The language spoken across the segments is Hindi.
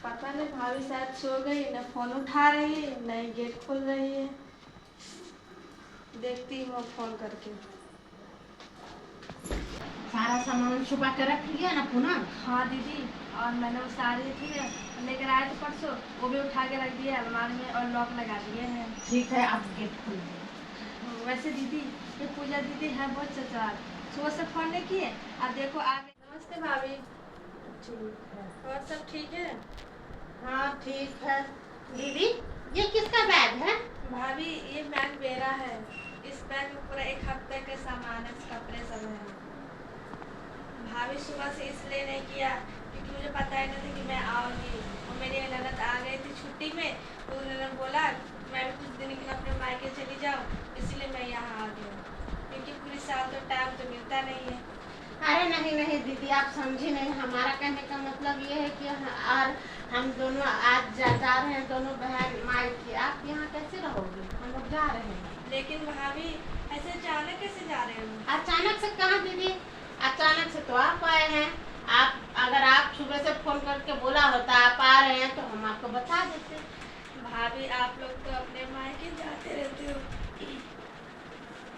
पता नहीं भाभी शायद सो गई, न फोन उठा रही है न ही गेट खोल रही है। देखती हूँ फोन करके। सारा सामान छुपा के रख लिया ना पूनम? हाँ दीदी, और मैंने वो साड़ी थी ना लेकर आए थे परसों, वो भी उठा के रख दिया अलमारी में और लॉक लगा दिए हैं। ठीक है, आप गेट खोल दो। वैसे दीदी, ये पूजा दीदी है बहुत चचा, सुबह से फोन नहीं किए, आप देखो आ गए। नमस्ते भाभी। ठीक है। और सब ठीक है? हाँ ठीक है। दीदी, ये किसका बैग है? भाभी ये बैग मेरा है। इस बैग में पूरा एक हफ्ते के सामान है, कपड़े सब है। भाभी सुबह से इसलिए नहीं किया क्योंकि मुझे पता ही नहीं था कि मैं आऊँगी, और मेरी ननद आ गई थी छुट्टी में, तो उन्होंने बोला मैं भी कुछ दिन के लिए अपने मायके चली जाऊँ, इसलिए मैं यहाँ आ गई, क्योंकि पूरी साल तो टाइम तो मिलता नहीं है। अरे नहीं नहीं दीदी, आप समझी नहीं। हमारा कहने का मतलब ये है कि और हम दोनों आज जा रहे हैं, दोनों बहन मायके। आप यहाँ कैसे रहोगे? हम लोग जा रहे हैं। लेकिन भाभी ऐसे अचानक कैसे जा रहे हो? अचानक से कहाँ दीदी? अचानक से तो आप आए हैं। आप अगर आप सुबह से फोन करके बोला होता आप आ रहे हैं तो हम आपको बता देते। भाभी आप लोग तो अपने मायके जाते रहते हो,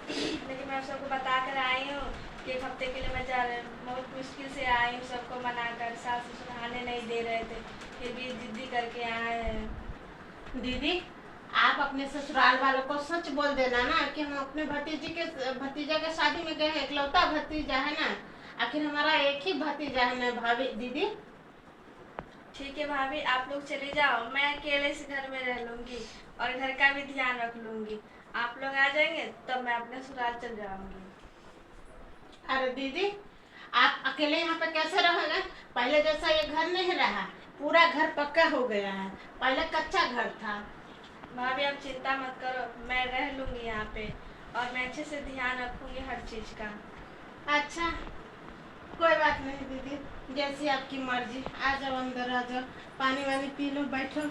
लेकिन मैं सबको बता कर आई हूँ कि एक हफ्ते के लिए मैं जा रही हूँ। बहुत मुश्किल से आई हूँ, सबको मनाकर, सास ससुर आने नहीं दे रहे थे, फिर भी जिद्दी करके आए हैं। दीदी, आप अपने ससुराल वालों को सच बोल देना ना कि हम अपने भतीजा के शादी में गए हैं। इकलौता भतीजा है ना, आखिर हमारा एक ही भतीजा है ना भाभी। दीदी ठीक है भाभी, आप लोग चले जाओ, मैं अकेले से घर में रह लूँगी और घर का भी ध्यान रख लूँगी। आप लोग आ जाएंगे तब मैं अपने ससुराल चल जाऊँगी। अरे दीदी, आप अकेले यहाँ पे कैसे रहोगे? पहले जैसा ये घर नहीं रहा, पूरा घर पक्का हो गया है। पहले कच्चा घर था। भाभी आप चिंता मत करो, मैं रह लूँगी यहाँ पे, और मैं अच्छे से ध्यान रखूँगी हर चीज़ का। अच्छा, कोई बात नहीं दीदी, जैसी आपकी मर्जी। आ जाओ अंदर, आ जाओ, पानी वानी पी लो, बैठो।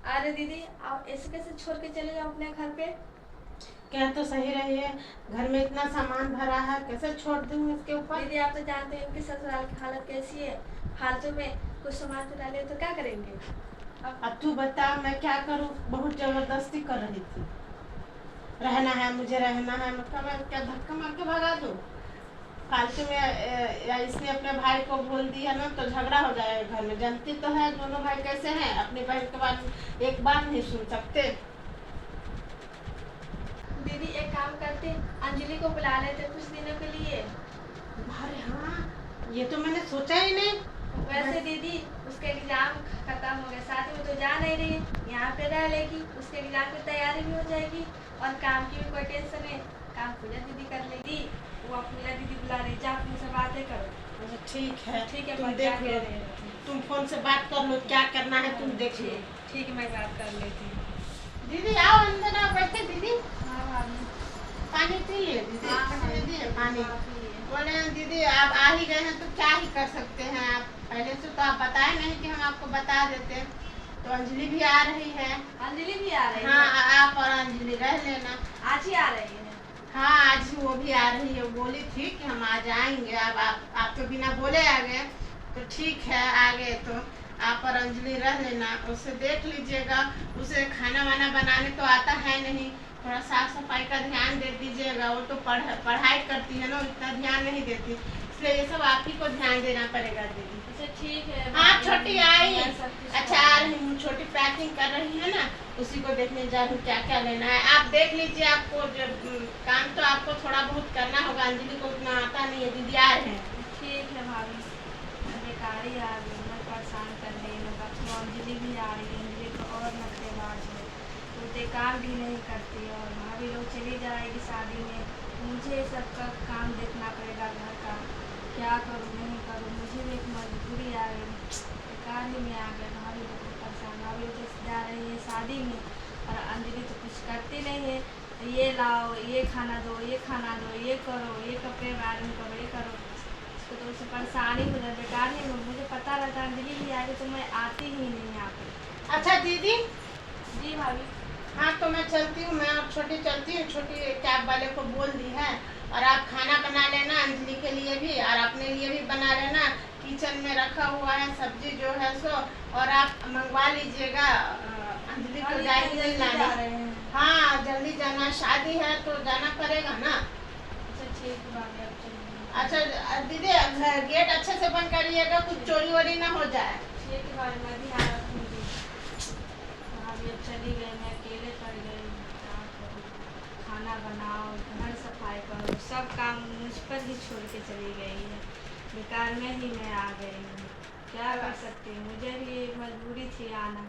अरे दीदी, आप ऐसे कैसे छोड़ के चले जाओ अपने घर पे? क्या तो सही रही है, घर में इतना सामान भरा है, कैसे छोड़ दूँ इसके ऊपर? दीदी आप तो जानते हैं कि ससुराल की हालत कैसी है, फालतू में कुछ सामान चुरा ले तो क्या करेंगे? अब तू बता, मैं क्या करूँ? बहुत जबरदस्ती कर रही थी। रहना है, मुझे रहना है, मतलब मैं क्या धक्का मार के भगा दूँ? फालतू में इसने अपने भाई को बोल दिया ना तो झगड़ा हो जाएगा घर में। जानती तो है दोनों भाई कैसे हैं, अपनी बहन के बात एक बात नहीं सुन सकते। दीदी एक काम करते, अंजलि को बुला लेते कुछ दिनों के लिए। अरे हाँ, ये तो मैंने सोचा ही नहीं। वैसे दीदी उसका एग्जाम खत्म हो गया, साथ में तो जा नहीं रही, यहाँ पे रह लेगी, उसके एग्जाम की तैयारी भी हो जाएगी और काम की भी कोई टेंशन नहीं, काम पूजा दीदी कर लेगी। वो पूजा दीदी बुला रही, जा उनसे बातें करो। अच्छा ठीक है, ठीक है, तुम मैं देख लो, तुम फोन से बात कर लो, क्या करना है तुम देख लो। ठीक है, मैं बात कर लेती हूँ। दीदी आओ अंदर, आओ बैठे। दीदी हाँ भाभी। पानी पी लिए दीदी? हाँ, दीदी पानी हाँ, पिए। बोले दीदी आप आ ही गए हैं तो क्या ही कर सकते हैं। आप पहले से तो आप बताए नहीं कि हम आपको बता देते। तो अंजलि भी आ रही है। अंजलि भी आ रही है? हाँ, आप और अंजलि रह लेना। आज ही आ रही है? हाँ, आज ही वो भी आ रही है। बोली थी कि हम आज आएंगे। अब आप तो बिना बोले आ गए, तो ठीक है आ गए तो आप और अंजलि रह लेना। उसे देख लीजिएगा, उसे खाना वाना बनाने तो आता है नहीं, थोड़ा साफ सफाई का ध्यान दे दीजिएगा। वो तो पढ़ाई करती है ना, इतना ध्यान नहीं देती, इसलिए ये सब आप ही को ध्यान देना पड़ेगा दीदी। अच्छा ठीक है। हाँ छोटी आई। अच्छा आ रही हूँ, छोटी पैकिंग कर रही है ना, उसी को देखने जा रही हूँ क्या क्या लेना है। आप देख लीजिए, आपको काम तो आपको थोड़ा बहुत करना होगा, अंजलि को उतना आता नहीं है। दीदी आ रहे हैं। ठीक है भाभी, बेकारी आ गई, मैं परेशान कर रही हूँ। तो अंजलि भी आ रही है, अंजलि तो और नखरेबाज है, वो बेकार भी नहीं करती, और भाभी लोग चली जाएगी शादी में, मुझे सबका काम देखना पड़ेगा घर का। क्या करूँ नहीं करूँ, मुझे भी एक मजबूरी आ गई, बेकार ही में आ गया। भाभी लोग को परेशान, भाभी लोग जैसे जा रही है शादी में और अंजलि तो कुछ करती नहीं है, ये लाओ, ये खाना दो, ये खाना दो, ये करो, ये कपड़े वायरन करो, ये करो, तो उससे परेशानी हो जाए, बेकार ही हो। मुझे पता रहता अंजलि भी आएगी तो मैं आती ही नहीं यहाँ पे। अच्छा दीदी। जी भाभी। हाँ तो मैं चलती हूँ, मैं और छोटी चलती हूँ। छोटी कैब वाले को बोल दी है, और आप खाना बना लेना अंजलि के लिए भी और अपने लिए भी बना लेना, किचन में रखा हुआ है सब्जी जो है सो, और आप मंगवा लीजिएगा। अंजलि को जाएगी नहीं जा लाने। रहे हैं। हाँ जल्दी जाना, शादी है तो जाना पड़ेगा ना। अच्छा ठीक है भाभी, अब चलिए। अच्छा दीदी गेट अच्छे से बंद करिएगा, कुछ चोरी वोरी ना हो जाए। ठीक है भाभी, मैं ध्यान रखूंगी। भाभी अब चली गई, मैं अकेले पड़ गई, क्या करूँ। खाना बनाओ, घर सफाई करो, सब काम मुझ पर ही छोड़ के चली गई है। बेकार में ही मैं आ गई हूँ, क्या कर सकती हूँ, मुझे भी मजबूरी थी आना।